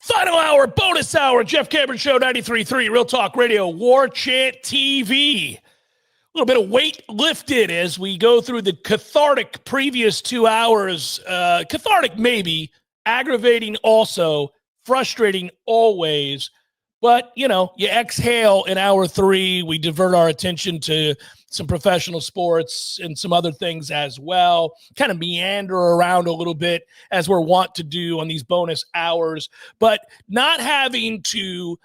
Final hour, bonus hour, Jeff Cameron Show, 93.3, Real Talk Radio, Warchant TV. A little bit of weight lifted as we go through the cathartic previous 2 hours. Cathartic maybe, aggravating also, frustrating always. But, you exhale in hour 3. We divert our attention to some professional sports and some other things as well. Kind of meander around a little bit as we're wont to do on these bonus hours. But not having to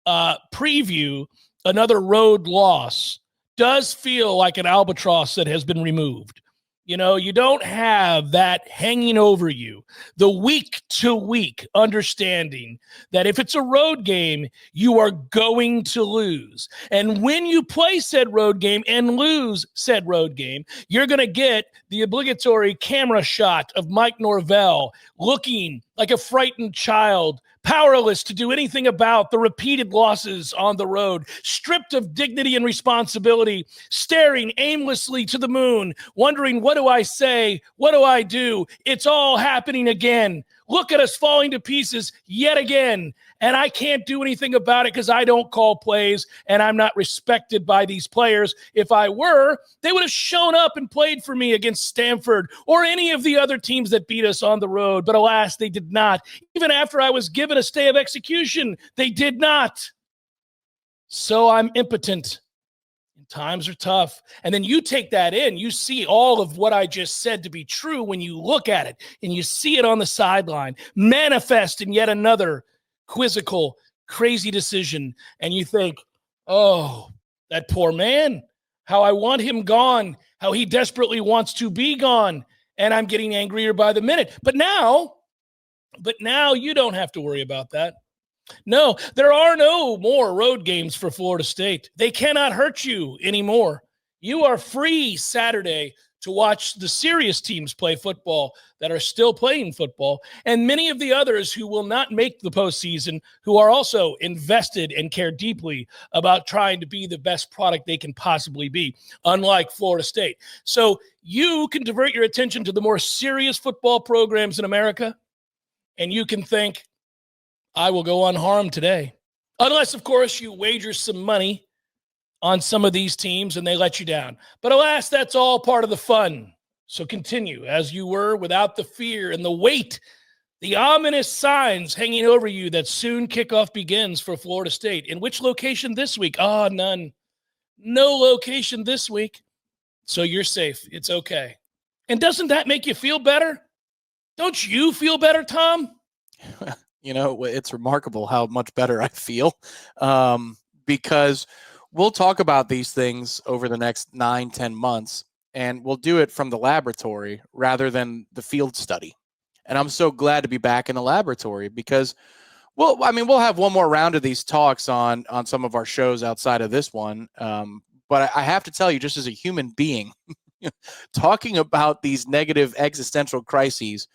preview another road loss does feel like an albatross that has been removed. You don't have that hanging over you, the week-to-week understanding that if it's a road game, you are going to lose. And when you play said road game and lose said road game, you're going to get the obligatory camera shot of Mike Norvell looking like a frightened child, powerless to do anything about the repeated losses on the road, stripped of dignity and responsibility, staring aimlessly to the moon, wondering, what do I say? What do I do? It's all happening again. Look at us falling to pieces yet again. And I can't do anything about it because I don't call plays and I'm not respected by these players. If I were, they would have shown up and played for me against Stanford or any of the other teams that beat us on the road. But alas, they did not. Even after I was given a stay of execution, they did not. So I'm impotent. Times are tough. And then you take that in. You see all of what I just said to be true when you look at it and you see it on the sideline manifest in yet another quizzical, crazy decision. And you think, oh, that poor man, how I want him gone, how he desperately wants to be gone. And I'm getting angrier by the minute. But now you don't have to worry about that. No, there are no more road games for Florida State. They cannot hurt you anymore. You are free Saturday to watch the serious teams play football that are still playing football, and many of the others who will not make the postseason, who are also invested and care deeply about trying to be the best product they can possibly be, unlike Florida State. So you can divert your attention to the more serious football programs in America, and you can think, I will go unharmed today. Unless, of course, you wager some money on some of these teams and they let you down. But alas, that's all part of the fun. So continue as you were without the fear and the weight, the ominous signs hanging over you that soon kickoff begins for Florida State. In which location this week? None. No location this week. So you're safe. It's okay. And doesn't that make you feel better? Don't you feel better, Tom? It's remarkable how much better I feel because we'll talk about these things over the next 9-10 months, and we'll do it from the laboratory rather than the field study. And I'm so glad to be back in the laboratory because, we'll have one more round of these talks on some of our shows outside of this one. But I have to tell you, just as a human being, talking about these negative existential crises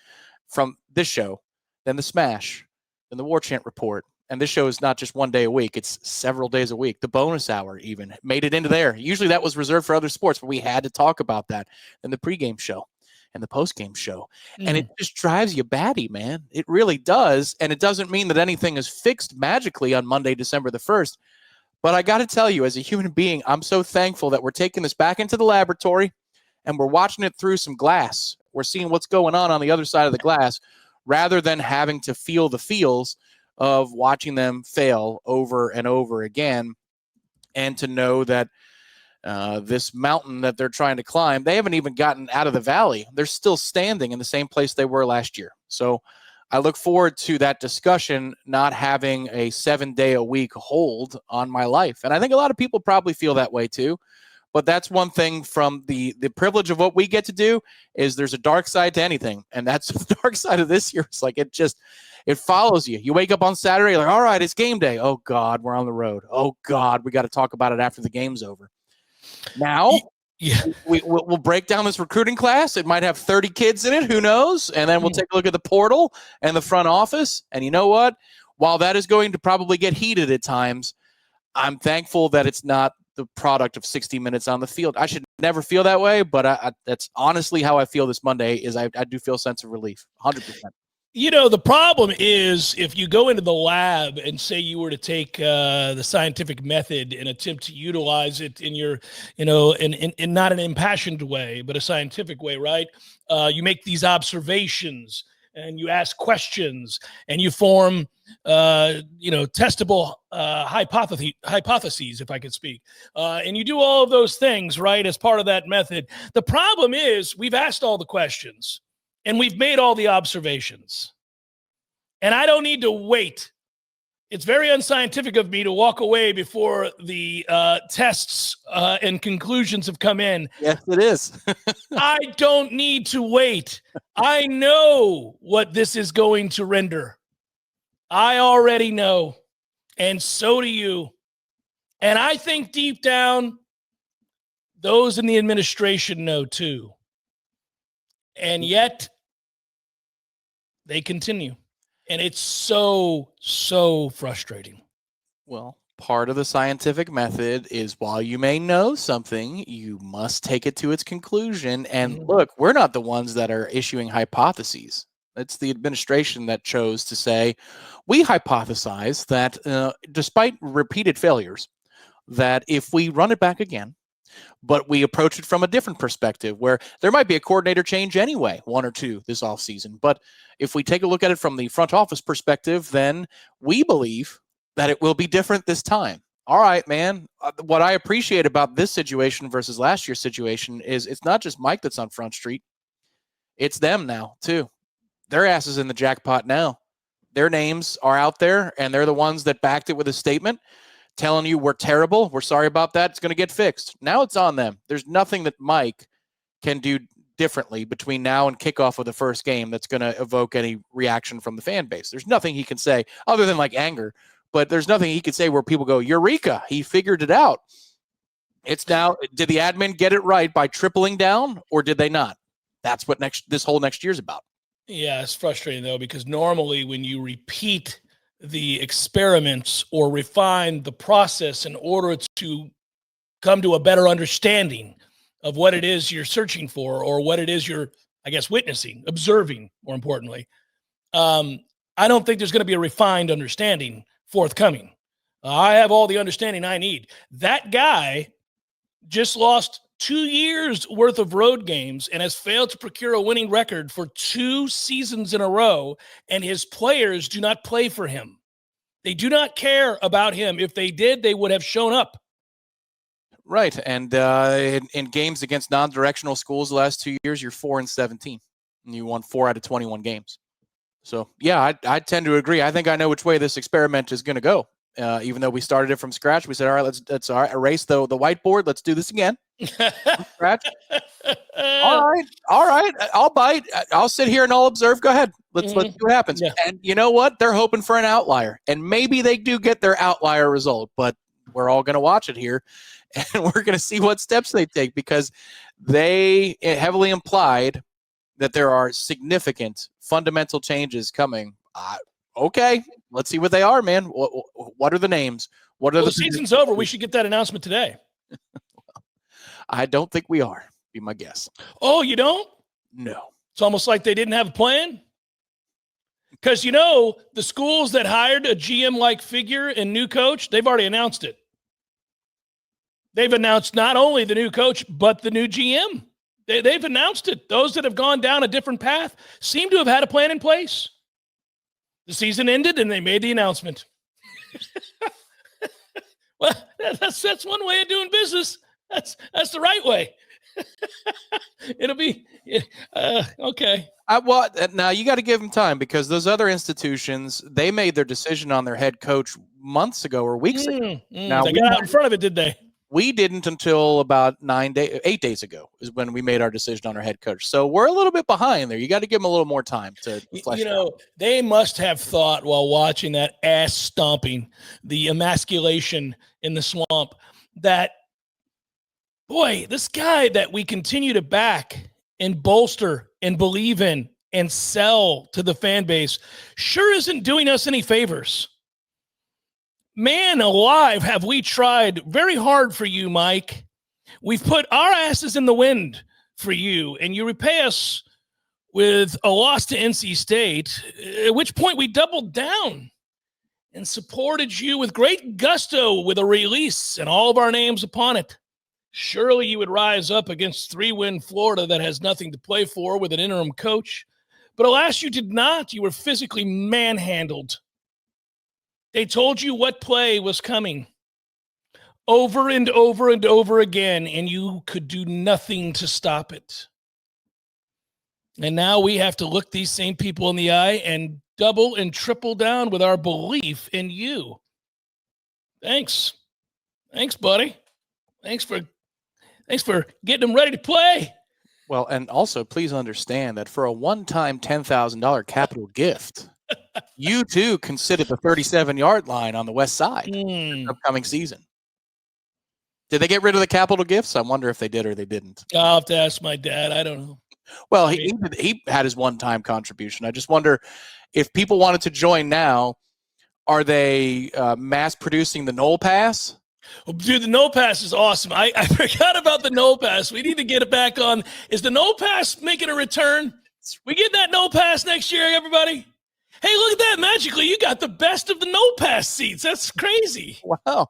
from this show, then the Smash, and the Warchant Report. And this show is not just one day a week. It's several days a week. The bonus hour even made it into there. Usually that was reserved for other sports, but we had to talk about that in the pregame show and the postgame show. And it just drives you batty, man. It really does. And it doesn't mean that anything is fixed magically on Monday, December the 1st. But I got to tell you, as a human being, I'm so thankful that we're taking this back into the laboratory and we're watching it through some glass. We're seeing what's going on the other side of the glass, rather than having to feel the feels of watching them fail over and over again, and to know that this mountain that they're trying to climb, they haven't even gotten out of the valley. They're still standing in the same place they were last year. So I look forward to that discussion not having a 7-day-a-week hold on my life. And I think a lot of people probably feel that way too. But that's one thing from the privilege of what we get to do is there's a dark side to anything. And that's the dark side of this year. It's like it follows you. You wake up on Saturday, you're like, all right, it's game day. Oh, God, we're on the road. Oh, God, we got to talk about it after the game's over. Now, we'll break down this recruiting class. It might have 30 kids in it. Who knows? And then we'll take a look at the portal and the front office. And you know what? While that is going to probably get heated at times, I'm thankful that it's not the product of 60 minutes on the field. I should never feel that way, but that's honestly how I feel this Monday is I do feel a sense of relief, 100%. The problem is if you go into the lab and say you were to take the scientific method and attempt to utilize it in your, in not an impassioned way, but a scientific way, right? You make these observations and you ask questions and you form, testable hypotheses, if I could speak. And you do all of those things, right, as part of that method. The problem is we've asked all the questions. And we've made all the observations. And I don't need to wait. It's very unscientific of me to walk away before the tests and conclusions have come in. Yes, it is. I don't need to wait. I know what this is going to render. I already know. And so do you. And I think deep down, those in the administration know too. And yet, they continue. And it's so, so frustrating. Well, part of the scientific method is while you may know something, you must take it to its conclusion. And look, we're not the ones that are issuing hypotheses. It's the administration that chose to say, we hypothesize that despite repeated failures, that if we run it back again, but we approach it from a different perspective where there might be a coordinator change anyway, 1 or 2 this offseason. But if we take a look at it from the front office perspective, then we believe that it will be different this time. All right, man. What I appreciate about this situation versus last year's situation is it's not just Mike that's on Front Street. It's them now, too. Their ass is in the jackpot now. Their names are out there, and they're the ones that backed it with a statement telling you we're terrible, we're sorry about that, it's going to get fixed. Now it's on them. There's nothing that Mike can do differently between now and kickoff of the first game that's going to evoke any reaction from the fan base. There's nothing he can say other than like anger, but there's nothing he can say where people go, Eureka, he figured it out. It's now, did the admin get it right by tripling down or did they not? That's what this whole next year's about. Yeah, it's frustrating though, because normally when you repeat the experiments or refine the process in order to come to a better understanding of what it is you're searching for or what it is you're, I guess, witnessing, observing, more importantly. I don't think there's going to be a refined understanding forthcoming. I have all the understanding I need. That guy just lost 2 years worth of road games and has failed to procure a winning record for 2 seasons in a row, and his players do not play for him. They do not care about him. If they did, they would have shown up. Right, and in games against non-directional schools the last 2 years, you're 4-17, and you won 4 out of 21 games. So, yeah, I tend to agree. I think I know which way this experiment is going to go. Even though we started it from scratch, we said, all right, let's erase the whiteboard. Let's do this again. Scratch. All right. I'll bite. I'll sit here and I'll observe. Go ahead. Let's see what happens. Yeah. And you know what? They're hoping for an outlier, and maybe they do get their outlier result. But we're all going to watch it here, and we're going to see what steps they take because they heavily implied that there are significant fundamental changes coming. Okay, let's see what they are, man. What are the names? What are the season's over? We should get that announcement today. I don't think we are. Be my guess. Oh, you don't? No. It's almost like they didn't have a plan. Because, the schools that hired a GM-like figure and new coach, they've already announced it. They've announced not only the new coach, but the new GM. They've announced it. Those that have gone down a different path seem to have had a plan in place. The season ended, and they made the announcement. Well, that's one way of doing business. That's the right way. It'll be okay. Well, now you got to give them time because those other institutions, they made their decision on their head coach months ago or weeks ago. Now they got out in front of it, did they? We didn't until about 8 days ago is when we made our decision on our head coach. So we're a little bit behind there. You got to give them a little more time to flesh it out. They must have thought while watching that ass stomping, the emasculation in the swamp, that, boy, this guy that we continue to back and bolster and believe in and sell to the fan base sure isn't doing us any favors. Man alive, have we tried very hard for you, Mike. We've put our asses in the wind for you, and you repay us with a loss to NC State, at which point we doubled down and supported you with great gusto with a release and all of our names upon it. Surely you would rise up against 3-win Florida that has nothing to play for with an interim coach. But alas, you did not. You were physically manhandled. They told you what play was coming over and over and over again, and you could do nothing to stop it. And now we have to look these same people in the eye and double and triple down with our belief in you. Thanks. Thanks, buddy. Thanks for getting them ready to play. Well, and also please understand that for a one-time $10,000 capital gift, you too can sit at the 37-yard line on the west side this upcoming season. Did they get rid of the capital gifts? I wonder if they did or they didn't. I'll have to ask my dad. I don't know. Well, he had his one-time contribution. I just wonder if people wanted to join now, are they mass producing the Nole Pass? Well, dude, the Nole Pass is awesome. I forgot about the Nole Pass. We need to get it back on. Is the Nole Pass making a return? We get that Nole Pass next year, everybody? Hey, look at that. Magically, you got the best of the Nole Pass seats. That's crazy. Wow.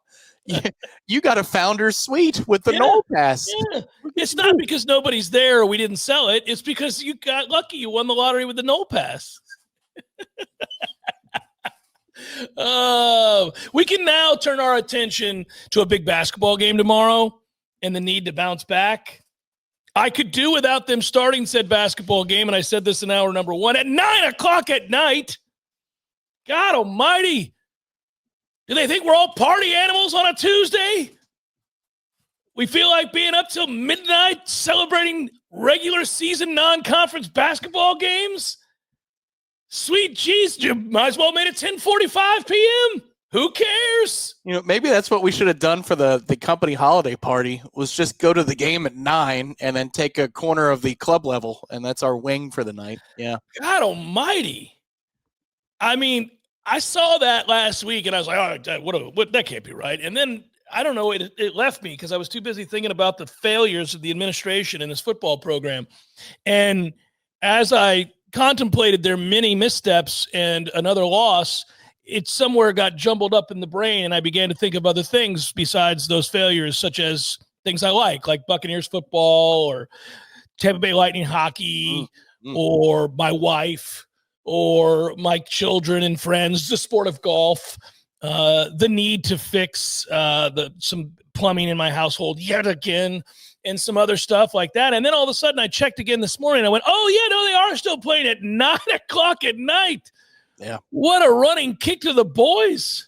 You got a founder's suite with the Nole Pass. Yeah. It's not because nobody's there or we didn't sell it. It's because you got lucky. You won the lottery with the Nole Pass. We can now turn our attention to a big basketball game tomorrow and the need to bounce back. I could do without them starting said basketball game, and I said this in hour number 1 at 9 o'clock at night. God almighty. Do they think we're all party animals on a Tuesday? We feel like being up till midnight celebrating regular season non-conference basketball games? Sweet jeez, you might as well made it 10:45 p.m. Who cares? You know, maybe that's what we should have done for the company holiday party, was just go to the game at 9 and then take a corner of the club level, and that's our wing for the night. Yeah. God almighty. I mean, I saw that last week, and I was like, oh, what that can't be right. And then, I don't know, it left me because I was too busy thinking about the failures of the administration in this football program. And as I contemplated their many missteps and another loss, it somewhere got jumbled up in the brain, and I began to think of other things besides those failures, such as things I like Buccaneers football or Tampa Bay Lightning hockey or my wife or my children and friends, the sport of golf, the need to fix some plumbing in my household yet again, and some other stuff like that. And then all of a sudden I checked again this morning. I went, oh, yeah, no, they are still playing at 9 o'clock at night. Yeah. What a running kick to the boys.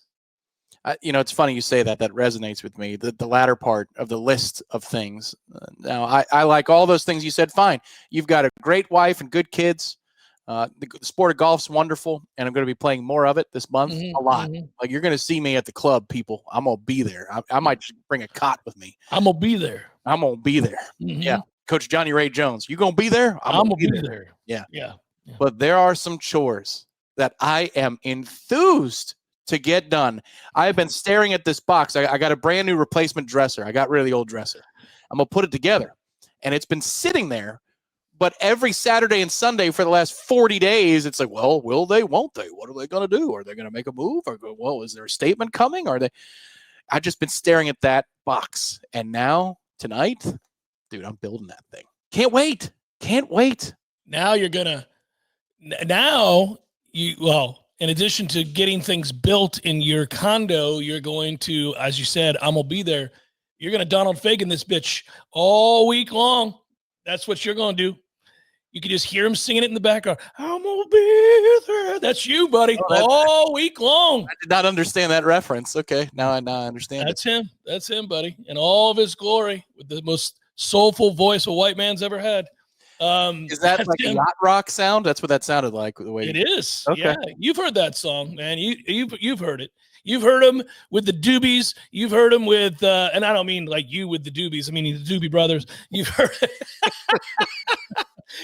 It's funny you say that. That resonates with me, the latter part of the list of things. Now, I like all those things you said. Fine. You've got a great wife and good kids. The sport of golf's wonderful, and I'm going to be playing more of it this month, a lot. Like, you're going to see me at the club, people. I'm going to be there. I might just bring a cot with me. I'm going to be there. I'm going to be there. Yeah. Coach Johnny Ray Jones, you going to be there? I'm going to be there. Yeah. But there are some chores that I am enthused to get done. I've been staring at this box. I got a brand new replacement dresser. I got rid of the old dresser. I'm going to put it together. And it's been sitting there. But every Saturday and Sunday for the last 40 days, it's like, well, will they, won't they? What are they going to do? Are they going to make a move? Or go, well, is there a statement coming? I've just been staring at that box. And now, tonight, dude, I'm building that thing. Can't wait. Now in addition to getting things built in your condo, you're going to, as you said, I'm going to be there. You're going to Donald Fagen this bitch all week long. That's what you're going to do. You can just hear him singing it in the background. I'm going to be there. That's you, buddy, all week long. I did not understand that reference. Okay, now I understand. That's him. That's him, buddy, in all of his glory, with the most soulful voice a white man's ever had. Is that like a yacht rock sound? That's what that sounded like. The way it is. Okay. Yeah, you've heard that song, man. You've heard it. You've heard him with the Doobies. You've heard him with, and I don't mean like you with the Doobies. I mean the Doobie Brothers. You've heard it.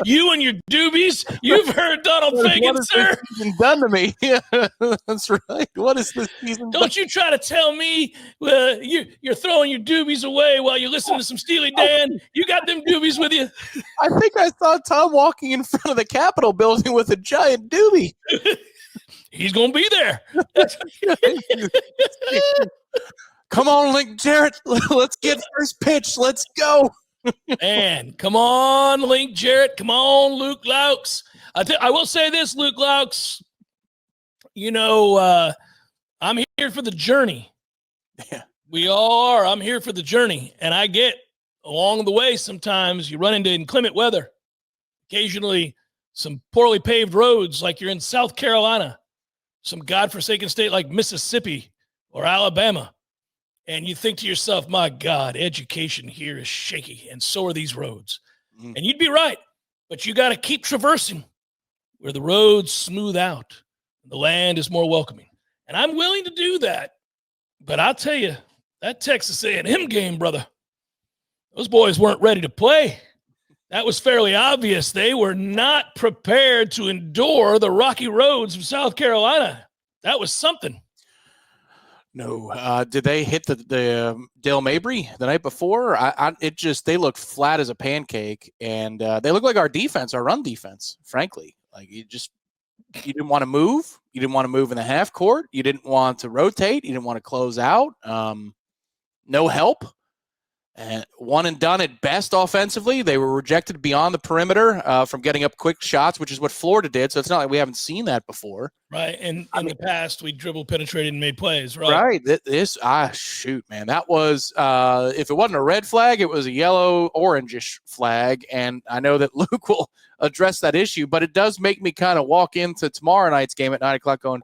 You and your doobies. You've heard Donald Fagen, what has sir. this season done to me? Yeah, that's right. What is this season done? Don't you try to tell me you're throwing your doobies away while you're listening to some Steely Dan. You got them doobies with you. I think I saw Tom walking in front of the Capitol building with a giant doobie. He's going to be there. Come on, Link Jarrett. Let's get first pitch. Let's go. Man, come on, Link Jarrett. Come on, Luke Laux. I will say this, Luke Laux. You know, I'm here for the journey. Yeah. We all are. I'm here for the journey. And I get along the way, sometimes you run into inclement weather. Occasionally, some poorly paved roads like you're in South Carolina, some godforsaken state like Mississippi or Alabama. And you think to yourself, my God, education here is shaky, and so are these roads. And you'd be right, but you got to keep traversing where the roads smooth out, the land is more welcoming. And I'm willing to do that. But I'll tell you, that Texas A&M game, brother, those boys weren't ready to play. That was fairly obvious. They were not prepared to endure the rocky roads of South Carolina. That was something. No. Did they hit the Dale Mabry the night before? They looked flat as a pancake, and they look like our run defense, frankly. Like you didn't want to move. You didn't want to move in the half court. You didn't want to rotate. You didn't want to close out. No help. And one and done at best offensively. They were rejected beyond the perimeter from getting up quick shots, which is what Florida did. So it's not like we haven't seen that before. Right. And in the past, we dribbled, penetrated, and made plays. Right. Right. Shoot, man. That was, if it wasn't a red flag, it was a yellow, orangish flag. And I know that Luke will address that issue, but it does make me kind of walk into tomorrow night's game at 9:00 going,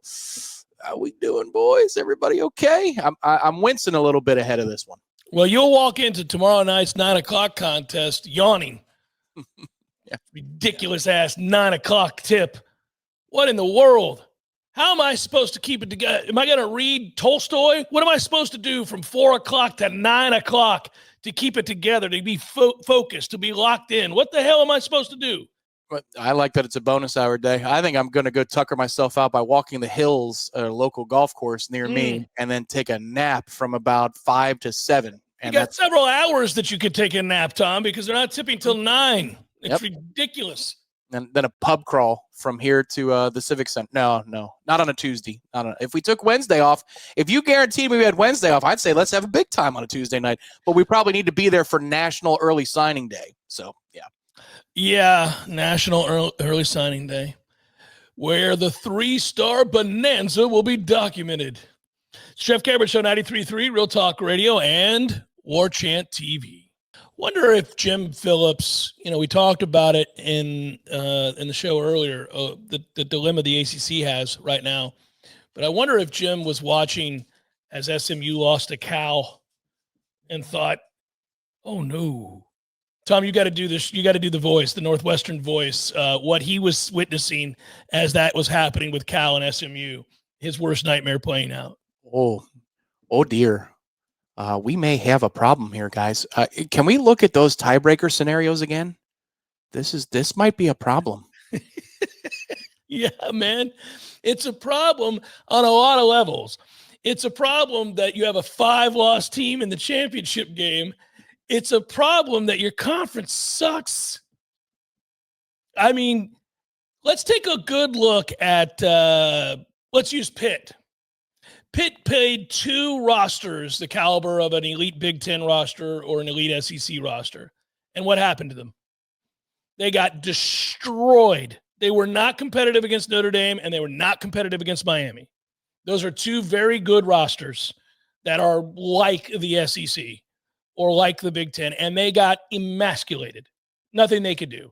how we doing, boys? Everybody okay? I'm wincing a little bit ahead of this one. Well, you'll walk into tomorrow night's 9:00 contest yawning. Yeah. Ridiculous ass 9:00 tip. What in the world? How am I supposed to keep it together? Am I going to read Tolstoy? What am I supposed to do from 4:00 to 9:00 to keep it together, to be focused, to be locked in? What the hell am I supposed to do? But I like that it's a bonus hour day. I think I'm going to go tucker myself out by walking the hills at a local golf course near me, and then take a nap from about 5 to 7. And you got several hours that you could take a nap, Tom, because they're not tipping till 9. It's ridiculous. And then a pub crawl from here to the Civic Center. No, not on a Tuesday. If we took Wednesday off, if you guaranteed me we had Wednesday off, I'd say let's have a big time on a Tuesday night. But we probably need to be there for National Early Signing Day. So, yeah. Yeah, National Early Signing Day, where the 3-star bonanza will be documented. It's Jeff Cameron Show, 93.3 Real Talk Radio and Warchant TV. Wonder if Jim Phillips, we talked about it in the show earlier, the dilemma the ACC has right now. But I wonder if Jim was watching as SMU lost to Cal and thought, oh, no. Tom, you got to do this. You got to do the voice, the Northwestern voice, what he was witnessing as that was happening with Cal and SMU, his worst nightmare playing out. Oh dear. We may have a problem here, guys. Can we look at those tiebreaker scenarios again? This might be a problem. Yeah, man. It's a problem on a lot of levels. It's a problem that you have a 5-loss team in the championship game. It's a problem that your conference sucks. I mean, let's take a good look at, let's use Pitt. Pitt played 2 rosters the caliber of an elite Big Ten roster or an elite SEC roster. And what happened to them? They got destroyed. They were not competitive against Notre Dame, and they were not competitive against Miami. Those are 2 very good rosters that are like the SEC or like the Big Ten, and they got emasculated. Nothing they could do.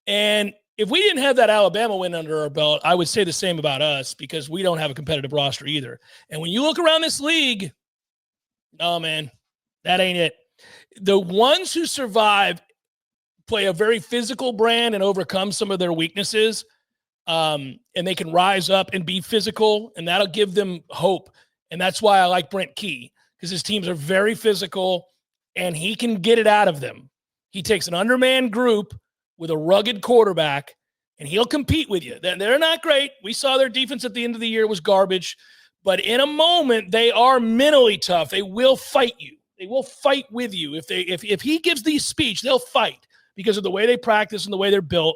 And if we didn't have that Alabama win under our belt, I would say the same about us, because we don't have a competitive roster either. And when you look around this league, oh, man, that ain't it. The ones who survive play a very physical brand and overcome some of their weaknesses, and they can rise up and be physical, and that'll give them hope. And that's why I like Brent Key, because his teams are very physical, and he can get it out of them. He takes an undermanned group with a rugged quarterback, and he'll compete with you. They're not great. We saw their defense at the end of the year was garbage, but in a moment, they are mentally tough. They will fight you. They will fight with you. If he gives these speech, they'll fight because of the way they practice and the way they're built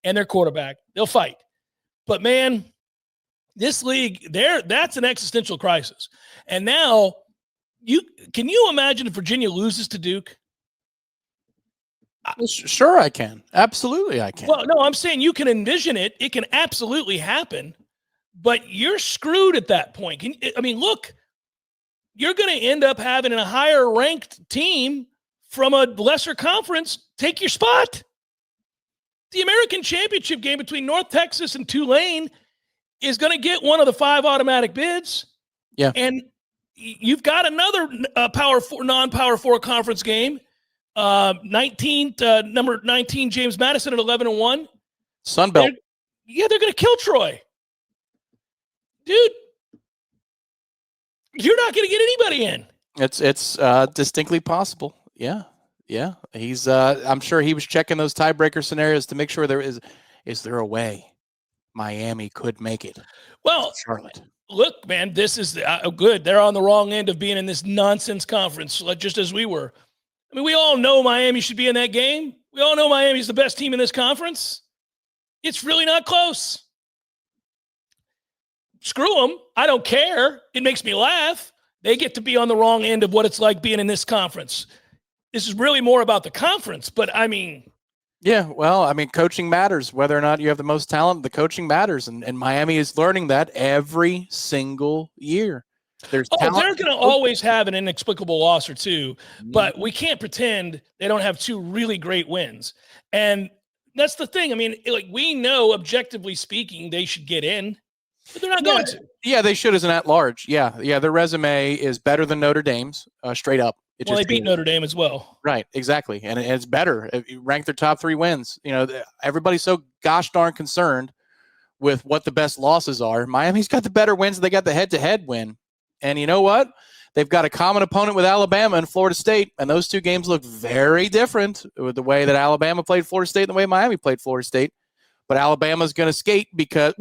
and their quarterback. They'll fight. But, man, this league, that's an existential crisis. And now, can you imagine if Virginia loses to Duke? Sure, I can. Absolutely, I can. Well, no, I'm saying you can envision it. It can absolutely happen, but you're screwed at that point. Look, you're going to end up having a higher ranked team from a lesser conference take your spot. The American Championship game between North Texas and Tulane is going to get one of the 5 automatic bids. Yeah. And you've got another non-Power 4 conference game. Number 19, James Madison at 11-1. Sunbelt. They're going to kill Troy. Dude, you're not going to get anybody in. It's distinctly possible. Yeah. He's I'm sure he was checking those tiebreaker scenarios to make sure is there a way Miami could make it? Well, Charlotte. Look, man, this is good. They're on the wrong end of being in this nonsense conference, just as we were. I mean, we all know Miami should be in that game. We all know Miami's the best team in this conference. It's really not close. Screw them. I don't care. It makes me laugh. They get to be on the wrong end of what it's like being in this conference. This is really more about the conference, but I mean. Yeah, well, coaching matters. Whether or not you have the most talent, the coaching matters. And Miami is learning that every single year. They're going to always have an inexplicable loss or two, but we can't pretend they don't have 2 really great wins. And that's the thing. We know, objectively speaking, they should get in, but they're not going to. Yeah, they should as an at-large. Yeah, their resume is better than Notre Dame's, straight up. They beat Notre Dame as well. Right, exactly. And it's better. If you rank their top 3 wins. Everybody's so gosh darn concerned with what the best losses are. Miami's got the better wins. They got the head-to-head win. And you know what? They've got a common opponent with Alabama and Florida State, and those 2 games look very different with the way that Alabama played Florida State and the way Miami played Florida State. But Alabama's going to skate because,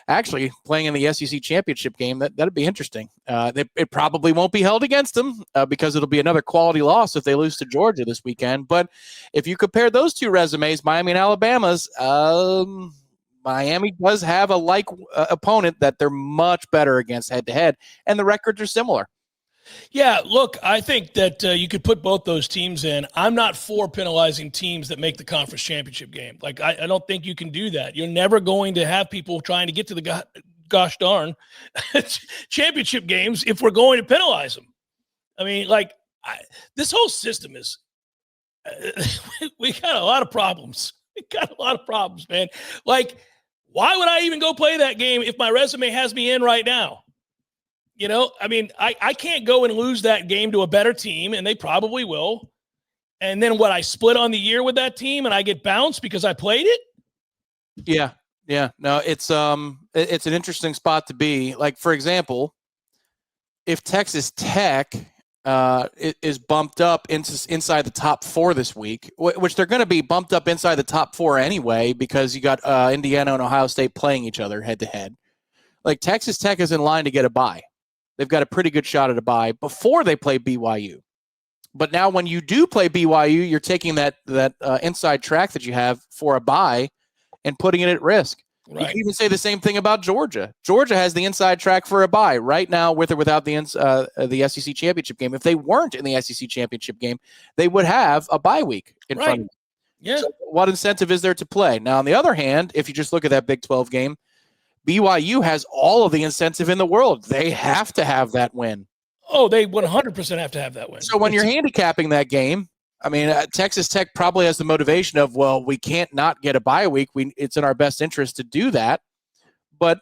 actually, playing in the SEC championship game, that'd be interesting. It probably won't be held against them because it'll be another quality loss if they lose to Georgia this weekend. But if you compare those 2 resumes, Miami and Alabama's, Miami does have a opponent that they're much better against head-to-head, and the records are similar. Yeah, look, I think that you could put both those teams in. I'm not for penalizing teams that make the conference championship game. I don't think you can do that. You're never going to have people trying to get to the gosh darn championship games if we're going to penalize them. This whole system is we got a lot of problems. We got a lot of problems, man. Why would I even go play that game if my resume has me in right now? I can't go and lose that game to a better team, and they probably will. And then I split on the year with that team, and I get bounced because I played it? Yeah. No, it's an interesting spot to be. For example, if Texas Tech is bumped up inside the top 4 this week, which they're going to be bumped up inside the top 4 anyway because you got Indiana and Ohio State playing each other head-to-head. Texas Tech is in line to get a bye. They've got a pretty good shot at a bye before they play BYU. But now when you do play BYU, you're taking that inside track that you have for a bye and putting it at risk. Right. You can even say the same thing about Georgia. Georgia has the inside track for a bye right now, with or without the SEC championship game. If they weren't in the SEC championship game, they would have a bye week in front of them. Yeah. So what incentive is there to play? Now, on the other hand, if you just look at that Big 12 game, BYU has all of the incentive in the world. They have to have that win. Oh, they 100% have to have that win. So when you're handicapping that game, Texas Tech probably has the motivation of, we can't not get a bye week. It's in our best interest to do that. But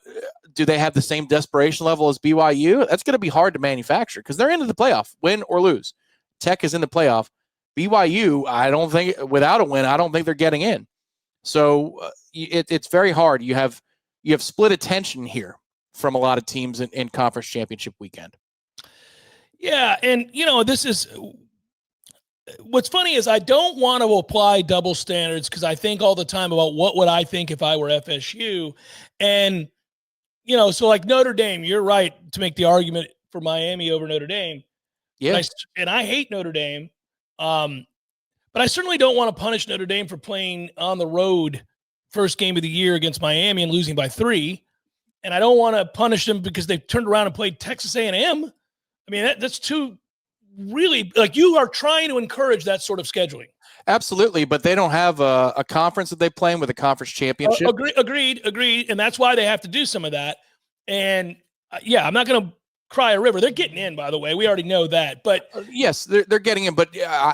do they have the same desperation level as BYU? That's going to be hard to manufacture because they're into the playoff, win or lose. Tech is in the playoff. BYU, I don't think, without a win, I don't think they're getting in. So it's very hard. You have split attention here from a lot of teams in conference championship weekend. Yeah, and this is what's funny is I don't want to apply double standards because I think all the time about what would I think if I were FSU. And, so like Notre Dame, you're right to make the argument for Miami over Notre Dame. Yeah. And I hate Notre Dame. But I certainly don't want to punish Notre Dame for playing on the road first game of the year against Miami and losing by 3. And I don't want to punish them because they turned around and played Texas A&M. I mean, that's too really, like, you are trying to encourage that sort of scheduling. Absolutely, but they don't have a conference that they play in with a conference championship. Agreed. And that's why they have to do some of that. And I'm not going to cry a river. They're getting in, by the way. We already know that. But yes, they're getting in. But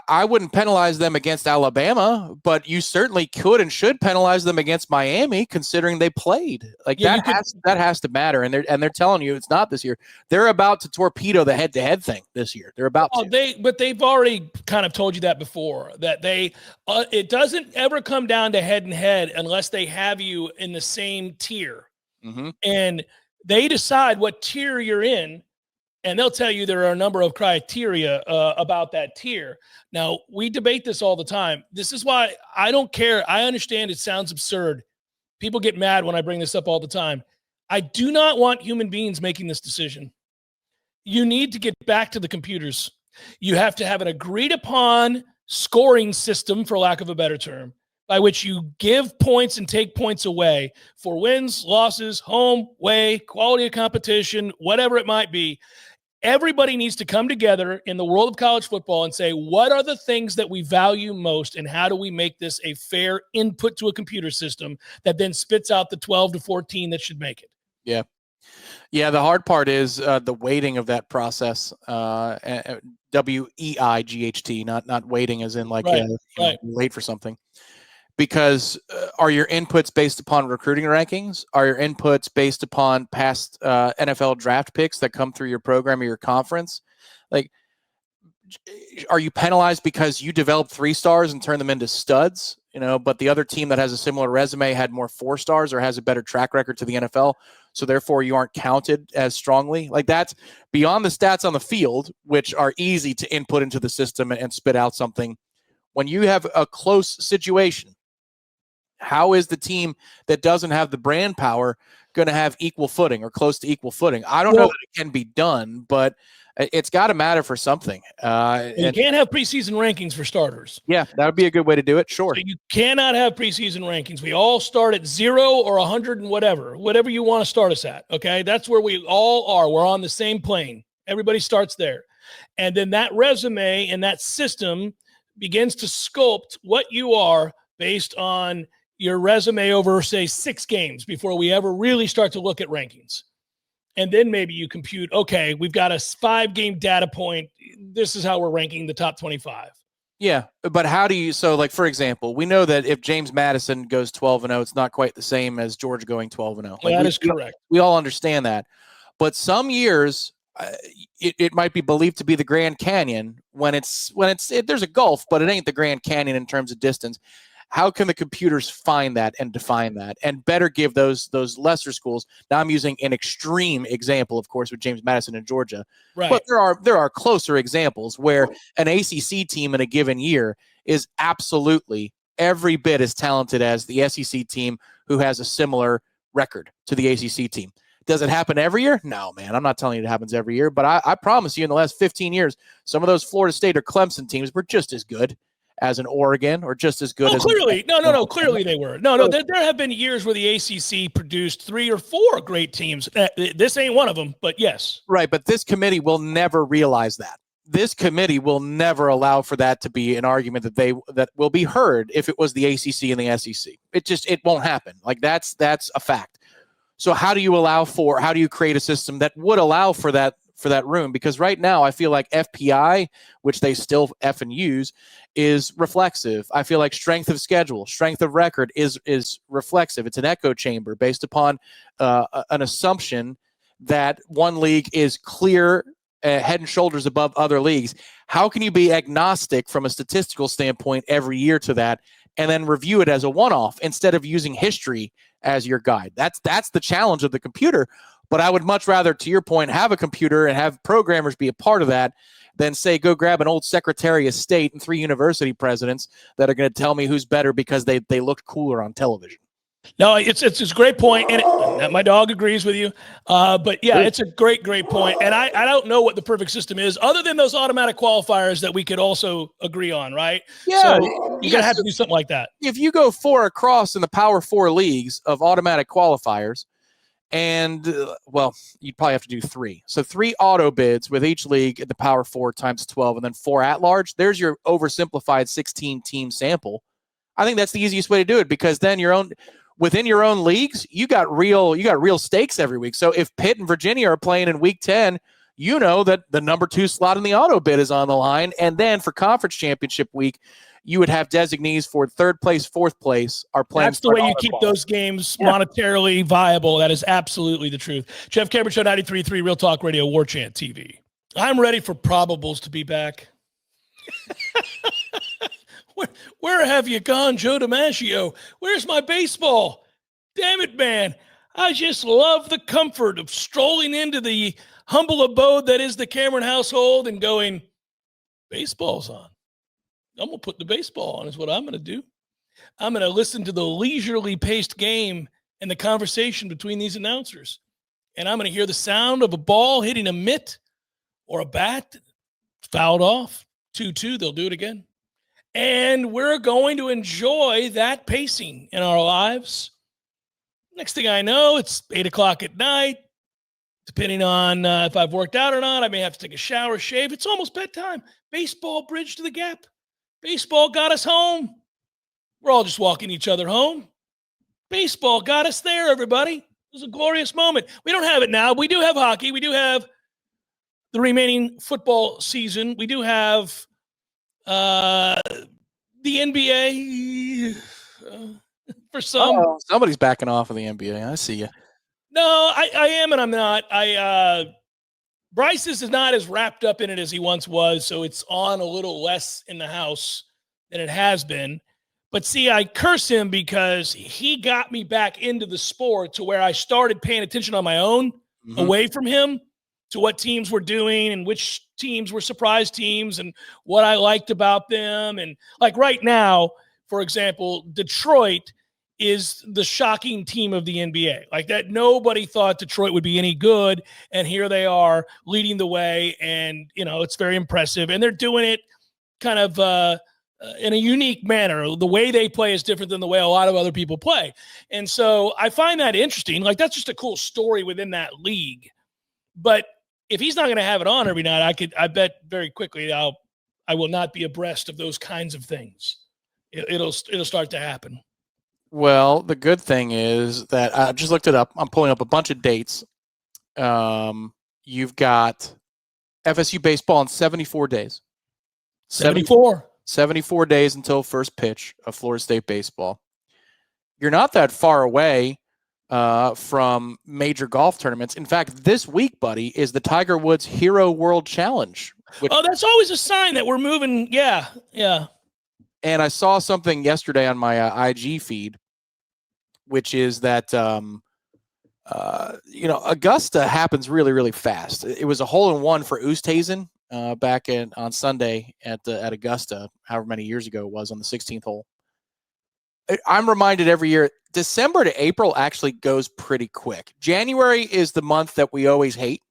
I wouldn't penalize them against Alabama. But you certainly could and should penalize them against Miami, considering they played. Like that has to matter. And they're telling you it's not this year. They're about to torpedo the head-to-head thing this year. They're about to. But they've already kind of told you that before. That it doesn't ever come down to head-and-head unless they have you in the same tier. Mm-hmm. And they decide what tier you're in, and they'll tell you there are a number of criteria about that tier. Now, we debate this all the time. This is why I don't care. I understand it sounds absurd. People get mad when I bring this up all the time. I do not want human beings making this decision. You need to get back to the computers. You have to have an agreed upon scoring system, for lack of a better term, by which you give points and take points away for wins, losses, home, away, quality of competition, whatever it might be. Everybody needs to come together in the world of college football and say, what are the things that we value most, and how do we make this a fair input to a computer system that then spits out the 12 to 14 that should make it? Yeah. Yeah, the hard part is the weighting of that process. WEIGHT, not waiting as in like late for something. Because are your inputs based upon recruiting rankings? Are your inputs based upon past NFL draft picks that come through your program or your conference? Like, are you penalized because you developed 3 stars and turned them into studs? But the other team that has a similar resume had more 4 stars or has a better track record to the NFL, so therefore you aren't counted as strongly. Like, that's beyond the stats on the field, which are easy to input into the system and spit out something. When you have a close situation, how is the team that doesn't have the brand power going to have equal footing or close to equal footing? I don't know that it can be done, but it's got to matter for something. You can't have preseason rankings for starters. Yeah, that would be a good way to do it. Sure. So you cannot have preseason rankings. We all start at 0 or 100 and whatever you want to start us at. Okay. That's where we all are. We're on the same plane. Everybody starts there. And then that resume and that system begins to sculpt what you are based on your resume over, say, 6 games before we ever really start to look at rankings. And then maybe you compute, okay, we've got a 5-game data point. This is how we're ranking the top 25. Yeah, but how do you, so like, for example, we know that if James Madison goes 12-0, it's not quite the same as Georgia going 12-0. Like, that is correct. We all understand that. But some years, it might be believed to be the Grand Canyon when there's a gulf, but it ain't the Grand Canyon in terms of distance. How can the computers find that and define that and better give those lesser schools? Now I'm using an extreme example, of course, with James Madison in Georgia, right. But there are closer examples where an ACC team in a given year is absolutely every bit as talented as the SEC team who has a similar record to the ACC team. Does it happen every year? No, man. I'm not telling you it happens every year, but I promise you in the last 15 years, some of those Florida State or Clemson teams were just as good as an Oregon, or just as good as clearly. No, clearly they were. No, there have been years where the ACC produced 3 or 4 great teams. This ain't one of them, but yes. Right, but this committee will never realize that. This committee will never allow for that to be an argument that will be heard if it was the ACC and the SEC. It won't happen. Like, that's a fact. So how do you create a system that would allow for that room? Because right now I feel like FPI, which they still effing use, is reflexive. I feel like strength of schedule, strength of record is reflexive. It's an echo chamber based upon an assumption that one league is clear head and shoulders above other leagues. How can you be agnostic from a statistical standpoint every year to that and then review it as a one-off instead of using history as your guide? That's the challenge of the computer. But I would much rather, to your point, have a computer and have programmers be a part of that than say go grab an old Secretary of State and 3 university presidents that are going to tell me who's better because they looked cooler on television. No, it's a great point, and my dog agrees with you. But yeah, it's a great point. And I don't know what the perfect system is, other than those automatic qualifiers that we could also agree on, right? Yeah, so you're gonna have to do something like that. If you go 4 across in the Power 4 leagues of automatic qualifiers, and well, you'd probably have to do 3. So 3 auto bids with each league at the Power 4 times 12, and then 4 at large. There's your oversimplified 16 team sample. I think that's the easiest way to do it, because then within your own leagues, you got real stakes every week. So if Pitt and Virginia are playing in week 10, you know that the number 2 slot in the auto bid is on the line. And then for conference championship week, you would have designees for 3rd place, 4th place are playing. That's the way you keep those games monetarily viable. That is absolutely the truth. Jeff Cameron Show, 93.3 Real Talk Radio, Warchant TV. I'm ready for probables to be back. Where have you gone, Joe DiMaggio? Where's my baseball? Damn it, man. I just love the comfort of strolling into the humble abode that is the Cameron household and going, baseball's on. I'm going to put the baseball on is what I'm going to do. I'm going to listen to the leisurely paced game and the conversation between these announcers. And I'm going to hear the sound of a ball hitting a mitt or a bat fouled off. 2-2, they'll do it again. And we're going to enjoy that pacing in our lives. Next thing I know, it's 8 o'clock at night. Depending on if I've worked out or not, I may have to take a shower, shave. It's almost bedtime. Baseball bridged the gap. Baseball got us home. We're all just walking each other home. Baseball got us there, everybody. It was a glorious moment. We don't have it now. We do have hockey. We do have the remaining football season. We do have the NBA for some. Oh, somebody's backing off of the NBA. I see you. No, I am and I'm not. Bryce is not as wrapped up in it as he once was, so it's on a little less in the house than it has been. But see, I curse him because he got me back into the sport to where I started paying attention on my own, away from him, to what teams were doing and which teams were surprise teams and what I liked about them. And like right now, for example, Detroit is the shocking team of the NBA. Like that, nobody thought Detroit would be any good. And here they are leading the way. And, you know, it's very impressive. And they're doing it kind of in a unique manner. The way they play is different than the way a lot of other people play. And so I find that interesting. Like that's just a cool story within that league. But if he's not going to have it on every night, I bet very quickly I will not be abreast of those kinds of things. It'll start to happen. Well, the good thing is that I just looked it up. I'm pulling up a bunch of dates. You've got FSU baseball in 74 days. 74 days until first pitch of Florida State baseball. You're not that far away from major golf tournaments. In fact, this week, buddy, is the Tiger Woods Hero World Challenge. That's always a sign that we're moving. Yeah. And I saw something yesterday on my IG feed, which is that, Augusta happens really, really fast. It was a hole-in-one for Oosthuizen back on Sunday at Augusta, however many years ago it was, on the 16th hole. I'm reminded every year, December to April actually goes pretty quick. January is the month that we always hate.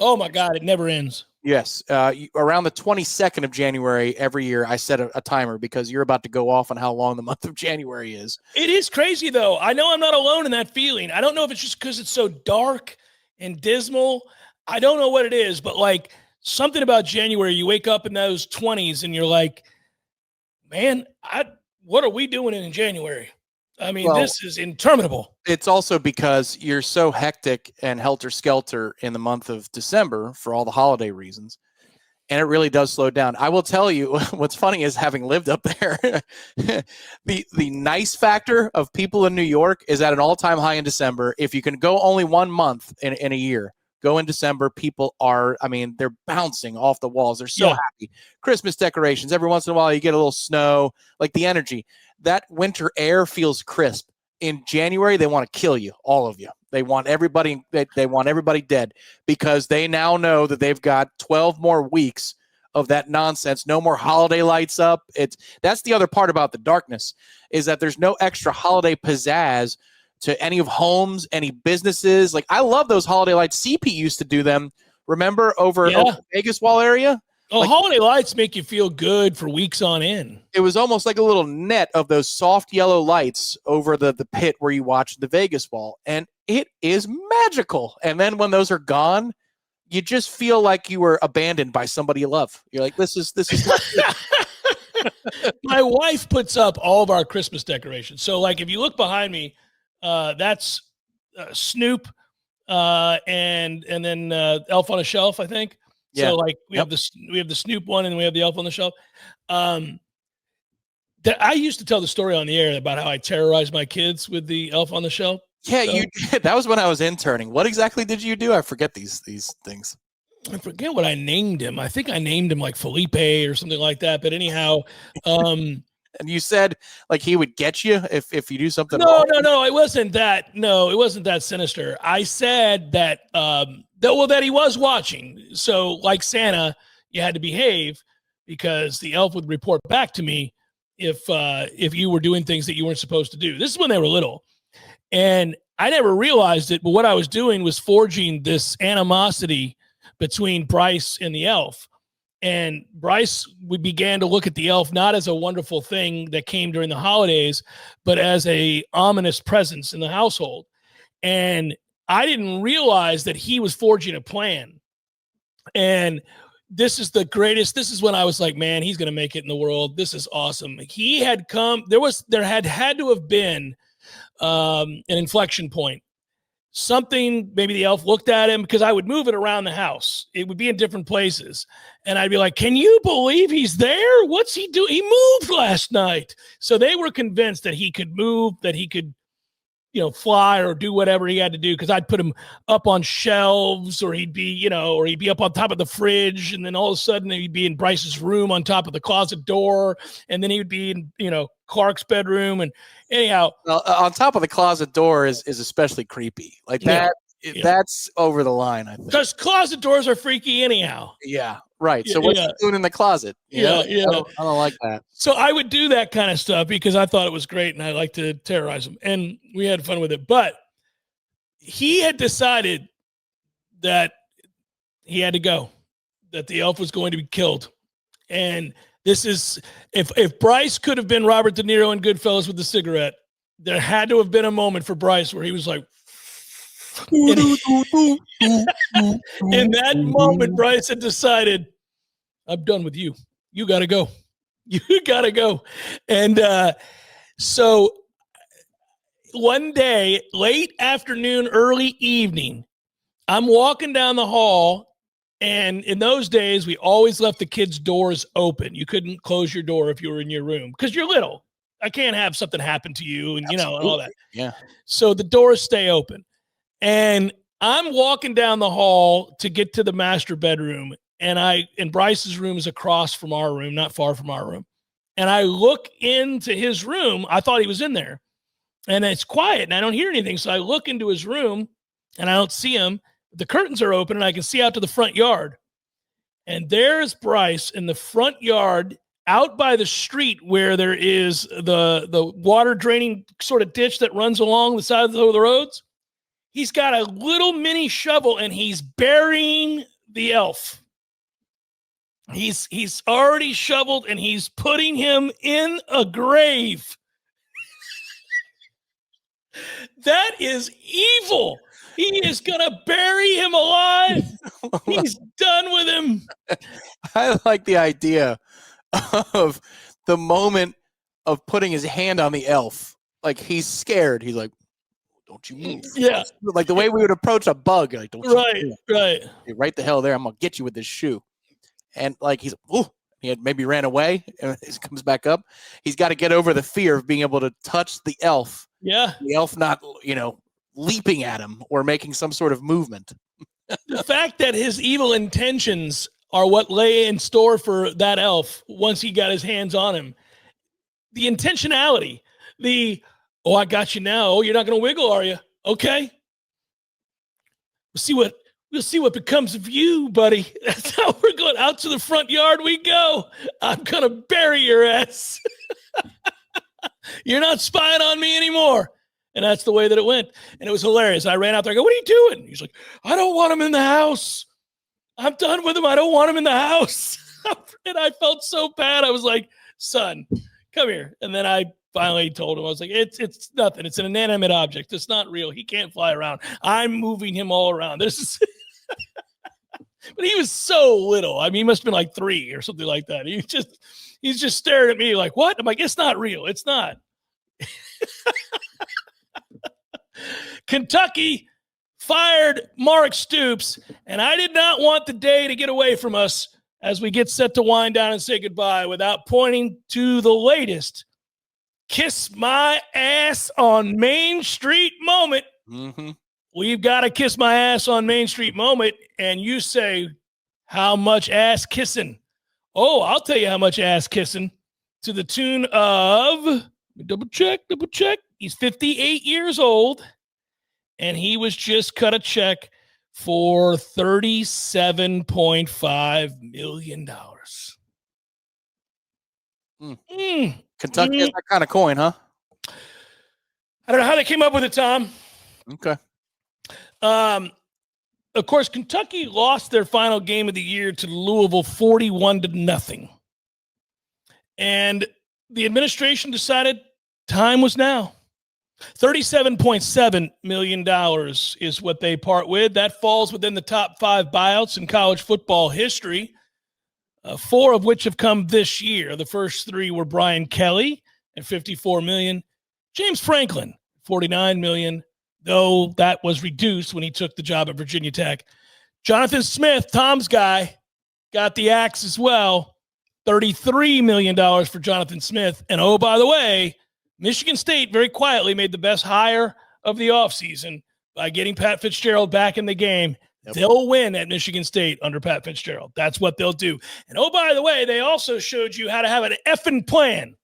Oh, my God, it never ends. Yes. Around the 22nd of January every year, I set a timer because you're about to go off on how long the month of January is. It is crazy, though. I know I'm not alone in that feeling. I don't know if it's just because it's so dark and dismal. I don't know what it is, but like something about January, you wake up in those 20s and you're like, man, what are we doing in January? I mean, this is interminable. It's also because you're so hectic and helter-skelter in the month of December for all the holiday reasons, and it really does slow down. I will tell you, what's funny is having lived up there, the nice factor of people in New York is at an all-time high in December. If you can go only 1 month in a year, go in December, people are, they're bouncing off the walls. They're so happy. Christmas decorations. Every once in a while, you get a little snow, like the energy. That winter air feels crisp. In January, they want to kill you, all of you. They want everybody. They want everybody dead because they now know that they've got 12 more weeks of that nonsense. No more holiday lights up. That's the other part about the darkness is that there's no extra holiday pizzazz to any of homes, any businesses. Like I love those holiday lights. CP used to do them. Remember over the Vegas wall area? Oh, like, holiday lights make you feel good for weeks on end. It was almost like a little net of those soft yellow lights over the pit where you watch the Vegas wall. And it is magical. And then when those are gone, you just feel like you were abandoned by somebody you love. You're like, this is My wife puts up all of our Christmas decorations. So like, if you look behind me, that's Snoop and then Elf on a Shelf, I think. Yeah. So like we have the Snoop one and we have the Elf on the Shelf. I used to tell the story on the air about how I terrorized my kids with the Elf on the Shelf. Yeah, you did. That was when I was interning. What exactly did you do? I forget these things. I forget what I named him. I think I named him like Felipe or something like that. But anyhow, and you said like he would get you if you do something. No, it wasn't that. No, it wasn't that sinister. I said that that he was watching. So like Santa, you had to behave because the elf would report back to me if you were doing things that you weren't supposed to do. This is when they were little. And I never realized it, but what I was doing was forging this animosity between Bryce and the elf. And Bryce, we began to look at the elf not as a wonderful thing that came during the holidays, but as a ominous presence in the household. And I didn't realize that he was forging a plan. And this is the greatest. This is when I was like, man, he's going to make it in the world. This is awesome. He had come. There had to have been an inflection point. Something, maybe the elf looked at him because I would move it around the house. It would be in different places. And I'd be like, can you believe he's there? What's he doing? He moved last night. So they were convinced that he could move, that he could, fly or do whatever he had to do. Cause I'd put him up on shelves or he'd be, or he'd be up on top of the fridge. And then all of a sudden he'd be in Bryce's room on top of the closet door. And then he would be in, Clark's bedroom. And anyhow, on top of the closet door is especially creepy. Like that. Yeah. That's over the line, I think. Because closet doors are freaky anyhow. Yeah, right. So what's he doing in the closet? I don't like that. So I would do that kind of stuff because I thought it was great and I like to terrorize him. And we had fun with it. But he had decided that he had to go, that the elf was going to be killed. And this is, if Bryce could have been Robert De Niro in Goodfellas with the cigarette, there had to have been a moment for Bryce where he was like, in that moment, Bryce had decided, I'm done with you. You got to go. You got to go. And so one day, late afternoon, early evening, I'm walking down the hall. And in those days, we always left the kids' doors open. You couldn't close your door if you were in your room because you're little. I can't have something happen to you and, and all that. Yeah. So the doors stay open. And I'm walking down the hall to get to the master bedroom, and Bryce's room is across from our room, not far from our room. And I look into his room. I thought he was in there, and it's quiet, and I don't hear anything. So I look into his room, and I don't see him. The curtains are open, and I can see out to the front yard. And there's Bryce in the front yard, out by the street where there is the water draining sort of ditch that runs along the side of the roads. He's got a little mini shovel and he's burying the elf. He's already shoveled and he's putting him in a grave. That is evil. He is going to bury him alive. He's done with him. I like the idea of the moment of putting his hand on the elf. Like he's scared. He's like, don't you move. Yeah. Like the way we would approach a bug. Like, don't you move. Right. Hey, right the hell there. I'm going to get you with this shoe. And like, he's, he had maybe ran away and he comes back up. He's got to get over the fear of being able to touch the elf. Yeah. The elf not, leaping at him or making some sort of movement. The fact that his evil intentions are what lay in store for that elf once he got his hands on him. The intentionality, I got you now. Oh, you're not going to wiggle, are you? Okay. We'll see what becomes of you, buddy. That's how we're going. Out to the front yard we go. I'm going to bury your ass. You're not spying on me anymore. And that's the way that it went. And it was hilarious. I ran out there. I go, what are you doing? He's like, I don't want him in the house. I'm done with him. I don't want him in the house. And I felt so bad. I was like, son, come here. And then I finally told him, I was like, it's nothing. It's an inanimate object. It's not real. He can't fly around. I'm moving him all around. This is but he was so little. I mean, he must have been like 3 or something like that. He's just staring at me like, what? I'm like, it's not real. It's not. Kentucky fired Mark Stoops, and I did not want the day to get away from us as we get set to wind down and say goodbye without pointing to the latest kiss my ass on Main Street moment. Mm-hmm. We've got a kiss my ass on Main Street moment, and you say, how much ass kissing? Oh, I'll tell you how much ass kissing, to the tune of, double check. He's 58 years old, and he was just cut a check for $37.5 million. Kentucky has that kind of coin, huh? I don't know how they came up with it, Tom. Okay. Of course, Kentucky lost their final game of the year to Louisville 41-0. And the administration decided time was now. $37.7 million is what they part with. That falls within the top 5 buyouts in college football history, 4 of which have come this year. The first 3 were Brian Kelly at $54 million, James Franklin, $49 million, though that was reduced when he took the job at Virginia Tech. Jonathan Smith, Tom's guy, got the axe as well, $33 million for Jonathan Smith. And oh, by the way, Michigan State very quietly made the best hire of the offseason by getting Pat Fitzgerald back in the game. Yep. They'll win at Michigan State under Pat Fitzgerald. That's what they'll do. And oh, by the way, they also showed you how to have an effing plan,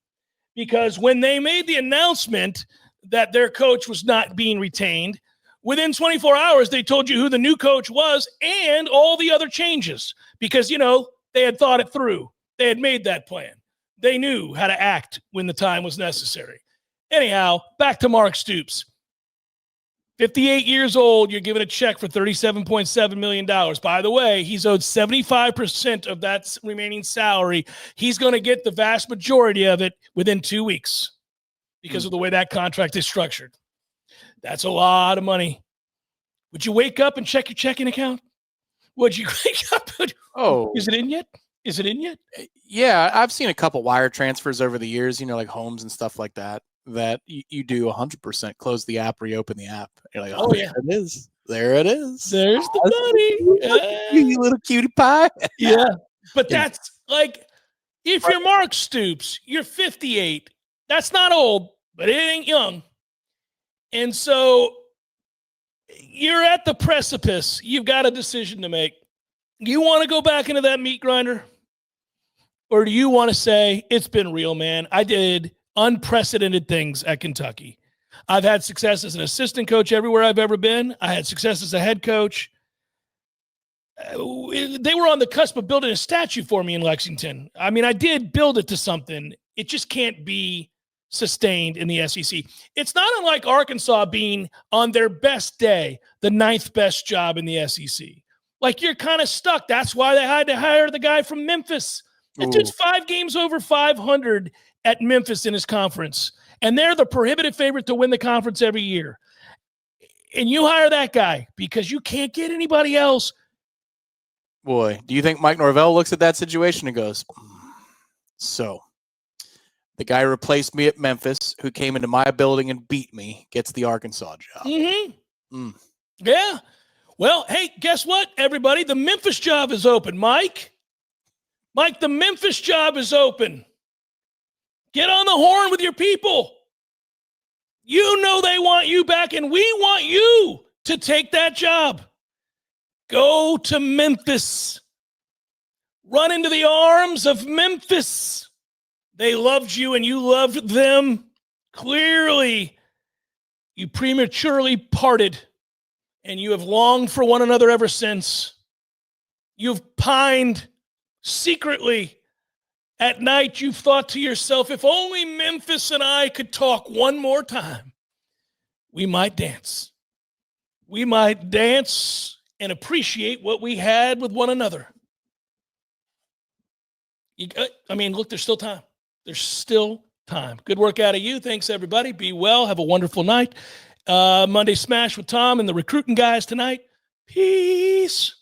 because when they made the announcement that their coach was not being retained, within 24 hours, they told you who the new coach was and all the other changes, because, they had thought it through. They had made that plan. They knew how to act when the time was necessary. Anyhow, back to Mark Stoops. 58 years old, you're given a check for $37.7 million. By the way, he's owed 75% of that remaining salary. He's going to get the vast majority of it within 2 weeks because of the way that contract is structured. That's a lot of money. Would you wake up and check your checking account? Would you wake up? Oh. Is it in yet? Is it in yet? Yeah, I've seen a couple wire transfers over the years, like homes and stuff like that you do 100%, close the app, reopen the app. You're like, oh yeah, it is. There it is. There's the money. You little cutie pie. Yeah. But that's like, if you're Mark Stoops, you're 58. That's not old, but it ain't young. And so you're at the precipice. You've got a decision to make. You want to go back into that meat grinder? Or do you want to say, it's been real, man? I did unprecedented things at Kentucky. I've had success as an assistant coach everywhere I've ever been. I had success as a head coach. They were on the cusp of building a statue for me in Lexington. I mean, I did build it to something. It just can't be sustained in the SEC. It's not unlike Arkansas being on their best day, the 9th best job in the SEC. Like, you're kind of stuck. That's why they had to hire the guy from Memphis. That dude's 5 games over 500 at Memphis in his conference. And they're the prohibitive favorite to win the conference every year. And you hire that guy because you can't get anybody else. Boy, do you think Mike Norvell looks at that situation and goes, so the guy who replaced me at Memphis, who came into my building and beat me, gets the Arkansas job. Mm-hmm. Yeah. Well, hey, guess what, everybody? The Memphis job is open. Mike, the Memphis job is open. Get on the horn with your people. You know they want you back, and we want you to take that job. Go to Memphis. Run into the arms of Memphis. They loved you, and you loved them. Clearly, you prematurely parted and you have longed for one another ever since. You've pined secretly. At night, you've thought to yourself, if only Memphis and I could talk one more time, we might dance. We might dance and appreciate what we had with one another. Look, there's still time. There's still time. Good work out of you. Thanks, everybody. Be well. Have a wonderful night. Monday Smash with Tom and the recruiting guys tonight. Peace.